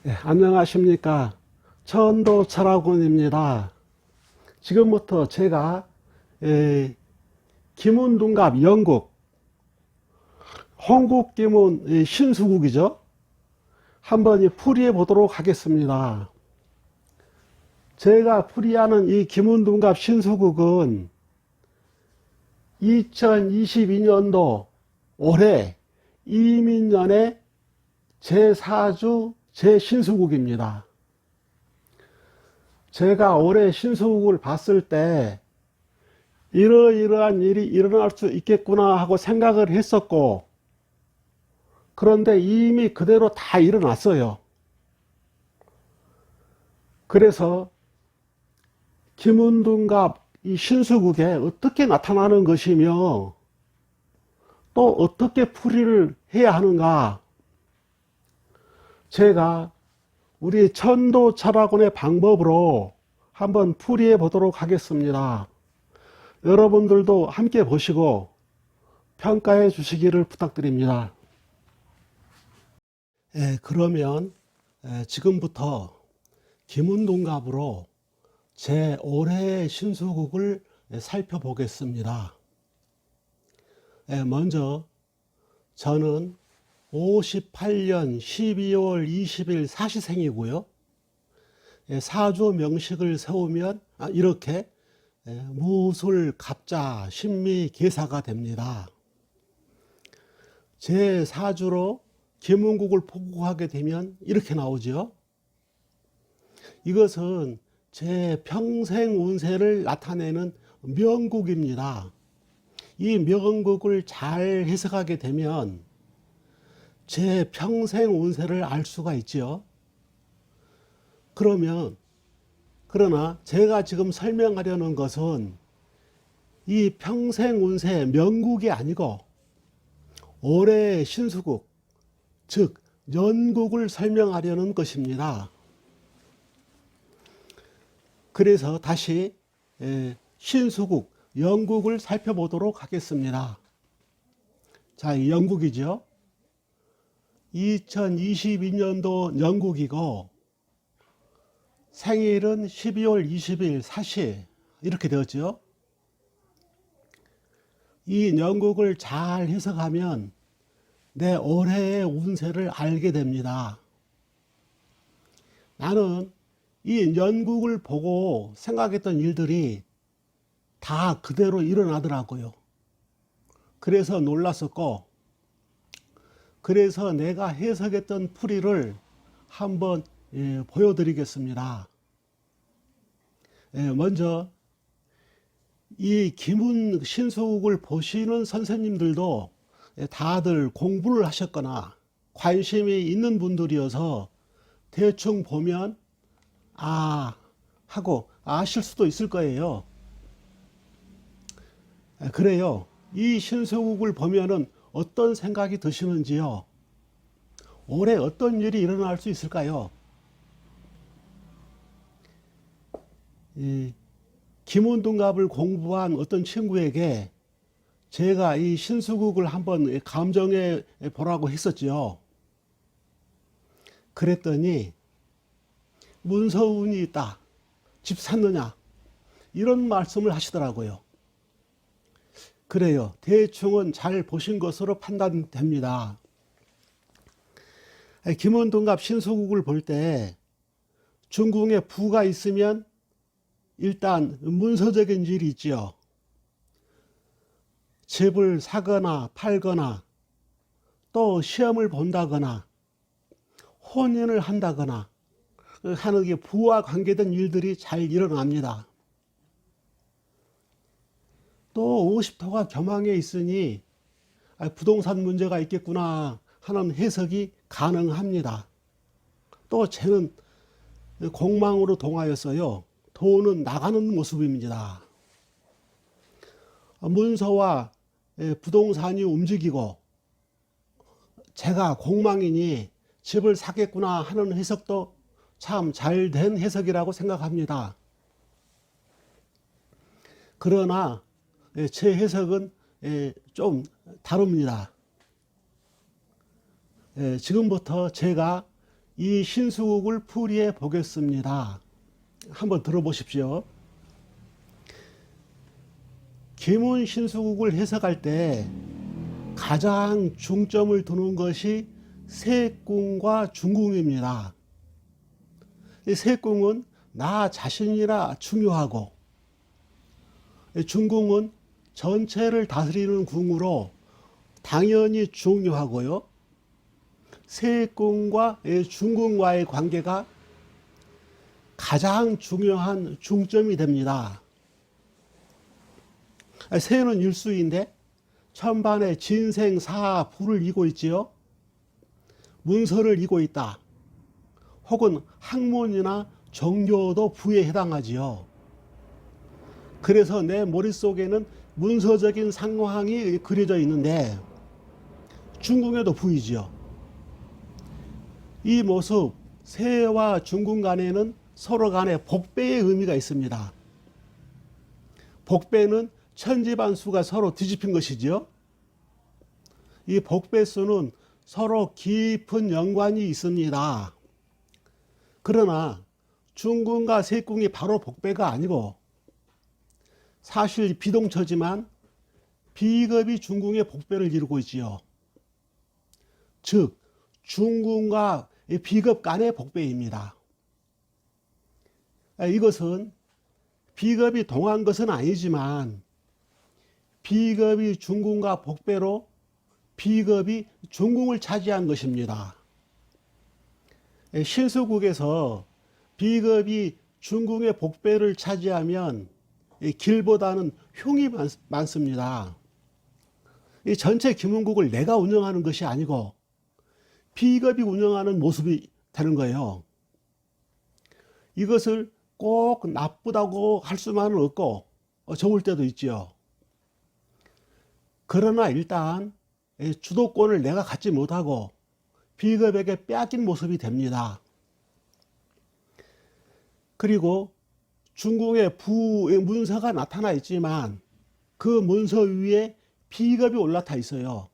안녕하십니까. 천도 철학원입니다. 지금부터 제가 김운둔갑 영국, 홍국기문 신수국이죠. 한번 풀이해 보도록 하겠습니다. 제가 풀이하는 이 김운둔갑 신수국은 2022년도 올해 이민년의 제4주 제 신수국입니다. 제가 올해 신수국을 봤을 때 이러이러한 일이 일어날 수 있겠구나 하고 생각을 했었고, 그런데 이미 그대로 다 일어났어요. 그래서 김운둔갑 이 신수국에 어떻게 나타나는 것이며 또 어떻게 풀이를 해야 하는가, 제가 우리 천도 철학원의 방법으로 한번 풀이해 보도록 하겠습니다. 여러분들도 함께 보시고 평가해 주시기를 부탁드립니다. 그러면 지금부터 김운둔갑으로 제 올해의 신수국을 살펴보겠습니다. 먼저 저는 58년 12월 20일 사시생이고요. 사주 명식을 세우면 이렇게 무술, 갑자, 신미, 계사가 됩니다. 제 사주로 김운국을 포국하게 되면 이렇게 나오죠. 이것은 제 평생 운세를 나타내는 명국입니다. 이 명국을 잘 해석하게 되면 제 평생 운세를 알 수가 있죠. 그러나 제가 지금 설명하려는 것은 이 평생 운세 명국이 아니고 올해의 신수국, 즉 연국을 설명하려는 것입니다. 그래서 다시 신수국, 연국을 살펴보도록 하겠습니다. 자, 연국이죠. 2022년도 연국이고 생일은 12월 20일 사시 이렇게 되었죠. 이 연국을 잘 해석하면 내 올해의 운세를 알게 됩니다. 나는 이 연국을 보고 생각했던 일들이 다 그대로 일어나더라고요. 그래서 놀랐었고, 그래서 내가 해석했던 풀이를 한번 보여드리겠습니다. 먼저 이 김운 신수국을 보시는 선생님들도 다들 공부를 하셨거나 관심이 있는 분들이어서 대충 보면 하고 아실 수도 있을 거예요. 그래요. 이 신수국을 보면은 어떤 생각이 드시는지요? 올해 어떤 일이 일어날 수 있을까요? 이 김운둔갑을 공부한 어떤 친구에게 제가 이 신수국을 한번 감정해 보라고 했었죠. 그랬더니 문서운이 있다, 집 샀느냐, 이런 말씀을 하시더라고요. 그래요. 대충은 잘 보신 것으로 판단됩니다. 김운둔갑 신수국을 볼 때 중궁에 부가 있으면 일단 문서적인 일이 있죠. 집을 사거나 팔거나 또 시험을 본다거나 혼인을 한다거나 하는 게 부와 관계된 일들이 잘 일어납니다. 또 50토가 겸황에 있으니 부동산 문제가 있겠구나 하는 해석이 가능합니다. 또 쟤는 공망으로 동하였어요. 돈은 나가는 모습입니다. 문서와 부동산이 움직이고 제가 공망이니 집을 사겠구나 하는 해석도 참 잘된 해석이라고 생각합니다. 그러나 제 해석은 좀 다릅니다. 지금부터 제가 이 신수국을 풀이해 보겠습니다. 한번 들어보십시오. 기문 신수국을 해석할 때 가장 중점을 두는 것이 세궁과 중궁입니다. 이 세궁은 나 자신이라 중요하고, 중궁은 전체를 다스리는 궁으로 당연히 중요하고요. 세궁과 중궁과의 관계가 가장 중요한 중점이 됩니다. 세는 일수인데 천반에 진생, 사, 부를 이고 있지요. 문서를 이고 있다. 혹은 학문이나 정교도 부에 해당하지요. 그래서 내 머릿속에는 문서적인 상황이 그려져 있는데 중궁에도 부이지요. 이 모습, 세와 중궁 간에는 서로 간에 복배의 의미가 있습니다. 복배는 천지반수가 서로 뒤집힌 것이지요. 이 복배수는 서로 깊은 연관이 있습니다. 그러나 중궁과 세궁이 바로 복배가 아니고 사실 비동처지만 비겁이 중궁의 복배를 이루고 있지요. 즉 중궁과 비겁 간의 복배입니다. 이것은 비겁이 동한 것은 아니지만 비겁이 중궁과 복배로 비겁이 중궁을 차지한 것입니다. 신수국에서 비겁이 중궁의 복배를 차지하면 길보다는 흉이 많습니다. 이 전체 기문국을 내가 운영하는 것이 아니고 비겁이 운영하는 모습이 되는 거예요. 이것을 꼭 나쁘다고 할 수만은 없고 좋을 때도 있죠. 그러나 일단 주도권을 내가 갖지 못하고 비겁에게 빼앗긴 모습이 됩니다. 그리고 중궁의 부의 문서가 나타나 있지만 그 문서 위에 비겁이 올라타 있어요.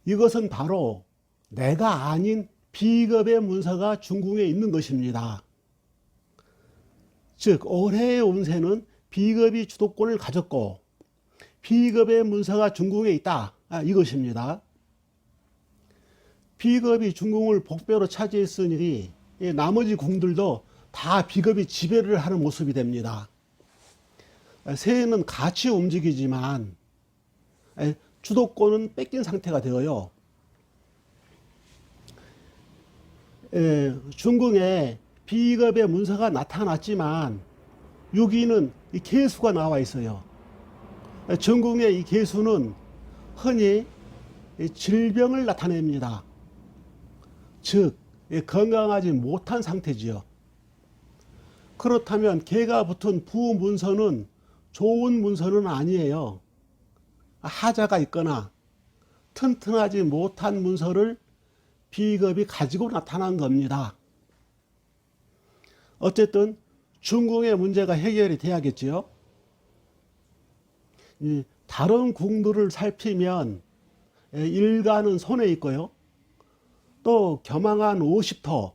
이것은 바로 내가 아닌 비겁의 문서가 중궁에 있는 것입니다. 즉 올해의 운세는 비겁이 주도권을 가졌고 비겁의 문서가 중궁에 있다, 이것입니다. 비겁이 중궁을 복배로 차지했으니 나머지 궁들도 다 비겁이 지배를 하는 모습이 됩니다. 새는 같이 움직이지만 주도권은 뺏긴 상태가 되어요. 중궁에 비겁의 문서가 나타났지만 여기는 이 개수가 나와 있어요. 중궁의 이 개수는 흔히 질병을 나타냅니다. 즉 건강하지 못한 상태지요. 그렇다면 개가 붙은 부 문서는 좋은 문서는 아니에요. 하자가 있거나 튼튼하지 못한 문서를 비겁이 가지고 나타난 겁니다. 어쨌든 중궁의 문제가 해결이 돼야겠지요. 다른 궁들을 살피면 일간은 손에 있고요. 또 겸황한 50토,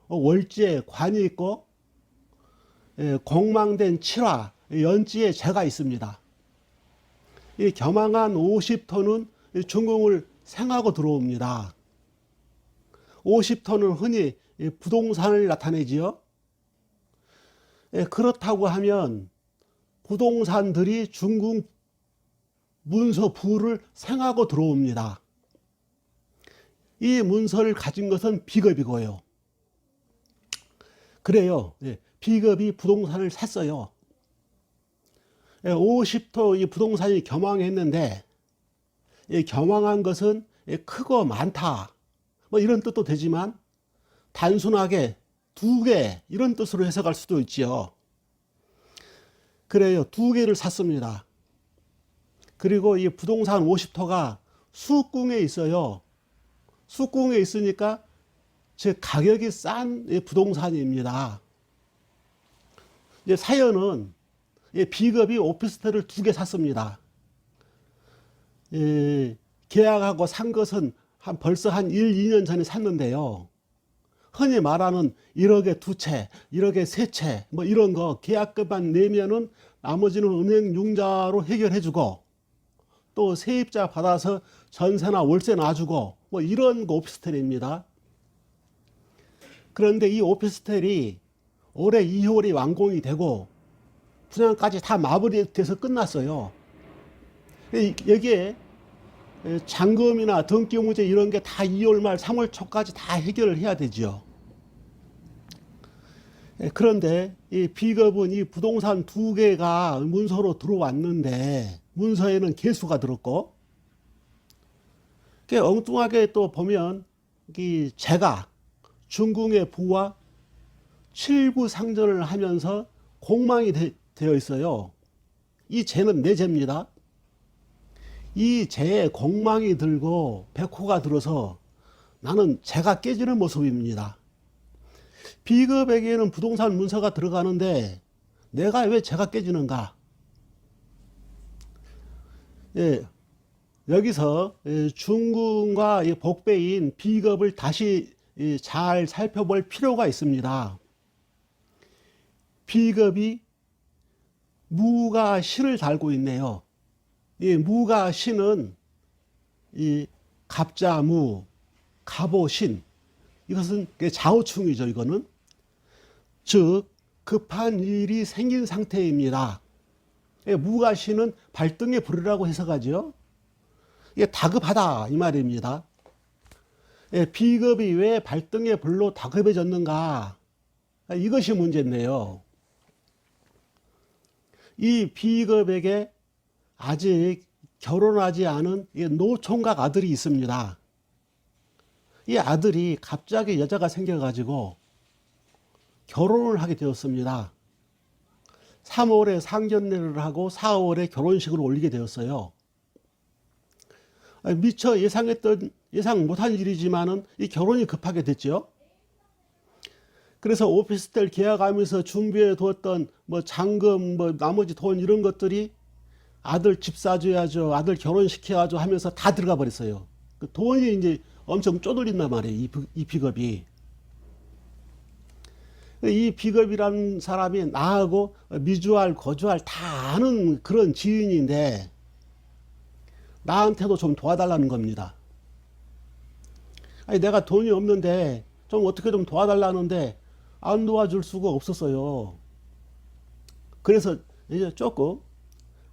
월지에 관이 있고 공망된 7화, 연지에 재가 있습니다. 이 겸황한 50토는 중궁을 생하고 들어옵니다. 50토는 흔히 부동산을 나타내지요. 그렇다고 하면 부동산들이 중궁 문서 부를 생하고 들어옵니다. 이 문서를 가진 것은 비겁이고요. 그래요. 비겁이 부동산을 샀어요. 50토 이 부동산이 겸황했는데 겸황한 것은 크고 많다, 뭐 이런 뜻도 되지만 단순하게 두 개 이런 뜻으로 해석할 수도 있지요. 그래요. 두 개를 샀습니다. 그리고 이 부동산 50토가 수궁에 있어요. 수궁에 있으니까 즉 가격이 싼 부동산입니다. 이제 사연은 비겁이 오피스텔을 두 개 샀습니다. 계약하고 산 것은 벌써 한 1, 2년 전에 샀는데요. 흔히 말하는 1억에 2채, 1억에 3채, 뭐 이런 거 계약금만 내면은 나머지는 은행 융자로 해결해주고, 또 세입자 받아서 전세나 월세 놔주고, 뭐 이런 거 오피스텔입니다. 그런데 이 오피스텔이 올해 2월이 완공이 되고 분양까지 다 마무리돼서 끝났어요. 여기에 잔금이나 등기 문제 이런 게 다 2월 말 3월 초까지 다 해결을 해야 되죠. 그런데 이 B급은 이 부동산 2개가 문서로 들어왔는데 문서에는 개수가 들었고, 엉뚱하게 또 보면 이 제가 중궁의 부와 7부 상전을 하면서 공망이 되어 있어요. 이 재는 내 재입니다. 이 재에 공망이 들고 백호가 들어서 나는 재가 깨지는 모습입니다. B급에게는 부동산 문서가 들어가는데 내가 왜 재가 깨지는가? 예, 여기서 중궁과 복배인 B급을 다시 잘 살펴볼 필요가 있습니다. B급이 무가 신을 달고 있네요. 이 무가 신은 이 갑자무, 갑오신, 이것은 좌우충이죠. 이거는 즉 급한 일이 생긴 상태입니다. 무가 신은 발등에 불이라고 해석하죠. 이게 다급하다 이 말입니다. B급이 왜 발등에 불로 다급해졌는가? 이것이 문제인데요. 이 B급에게 아직 결혼하지 않은 노총각 아들이 있습니다. 이 아들이 갑자기 여자가 생겨가지고 결혼을 하게 되었습니다. 3월에 상견례를 하고 4월에 결혼식을 올리게 되었어요. 미처 예상 못한 일이지만은 이 결혼이 급하게 됐죠. 그래서 오피스텔 계약하면서 준비해 두었던 뭐 잔금, 뭐 나머지 돈 이런 것들이 아들 집 사줘야죠, 아들 결혼시켜야죠 하면서 다 들어가 버렸어요. 그 돈이 이제 엄청 쪼들린단 말이에요. 이 B급이. 이 B급이라는 사람이 나하고 미주알, 거주알 다 아는 그런 지인인데 나한테도 좀 도와달라는 겁니다. 아니, 내가 돈이 없는데 좀 어떻게 좀 도와달라는데 안 도와줄 수가 없었어요. 그래서 이제 조금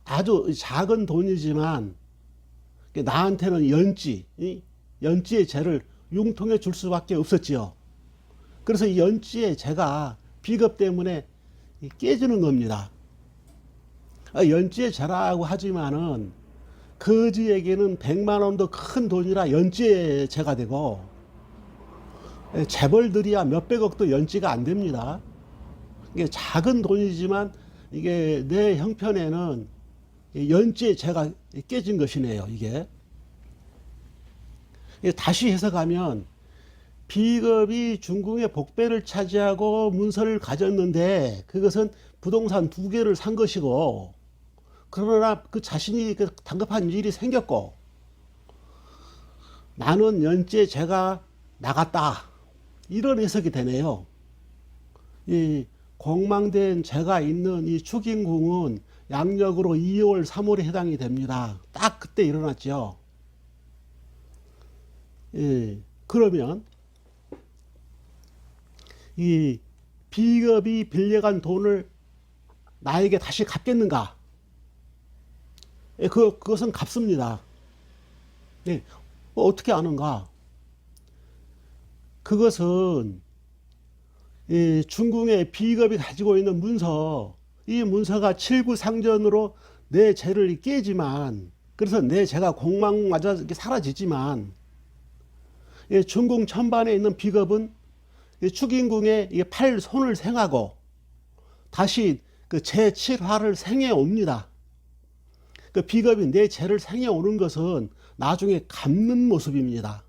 아주 작은 돈이지만 나한테는 연지의 재를 융통해 줄 수밖에 없었지요. 그래서 이 연지의 재가 B급 때문에 깨지는 겁니다. 연지의 재라고 하지만은 거지에게는 100만 원도 큰 돈이라 연지의 재가 되고, 재벌들이야 몇백억도 연지가 안 됩니다. 이게 작은 돈이지만 이게 내 형편에는 연지의 재가 깨진 것이네요. 이게 다시 해석하면 B급이 중궁의 복배를 차지하고 문서를 가졌는데 그것은 부동산 2개를 산 것이고, 그러나 그 자신이 당급한 일이 생겼고 나는 연지의 재가 나갔다, 이런 해석이 되네요. 이 공망된 재가 있는 이 축인궁은 양력으로 2월, 3월에 해당이 됩니다. 딱 그때 일어났죠. 예, 그러면 이 B급이 빌려간 돈을 나에게 다시 갚겠는가? 예, 그것은 갚습니다. 예, 어떻게 아는가? 그것은 이 중궁의 B급이 가지고 있는 문서, 이 문서가 7부 상전으로 내 재를 깨지만, 그래서 내 재가 공망마저 사라지지만, 중궁 천반에 있는 B급은 축인궁에 팔 손을 생하고 다시 그 제7화를 생해 옵니다. 그 B급이 내 재를 생해 오는 것은 나중에 갚는 모습입니다.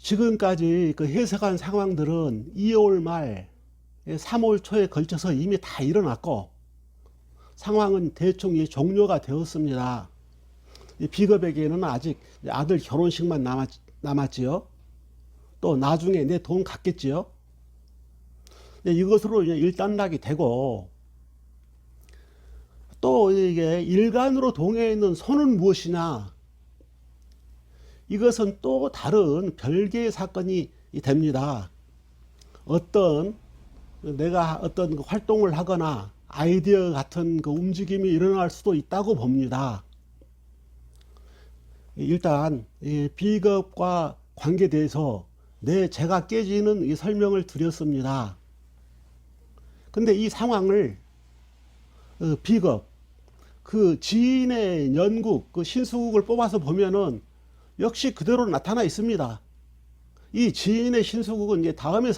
지금까지 그 해석한 상황들은 2월 말, 3월 초에 걸쳐서 이미 다 일어났고 상황은 대충 종료가 되었습니다. B급에게는 아직 아들 결혼식만 남았지요. 또 나중에 내 돈 갚겠지요. 이것으로 이제 일단락이 되고, 또 이게 일간으로 동해 있는 손은 무엇이냐? 이것은 또 다른 별개의 사건이 됩니다. 내가 어떤 그 활동을 하거나 아이디어 같은 그 움직임이 일어날 수도 있다고 봅니다. 일단 이 비겁과 관계돼서 제가 깨지는 이 설명을 드렸습니다. 근데 이 상황을 비겁, 그 지인의 연국, 그 신수국을 뽑아서 보면은 역시 그대로 나타나 있습니다. 이 지인의 신수국은 이제 다음에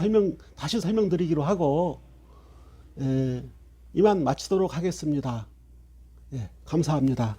다시 설명드리기로 하고, 이만 마치도록 하겠습니다. 예, 감사합니다.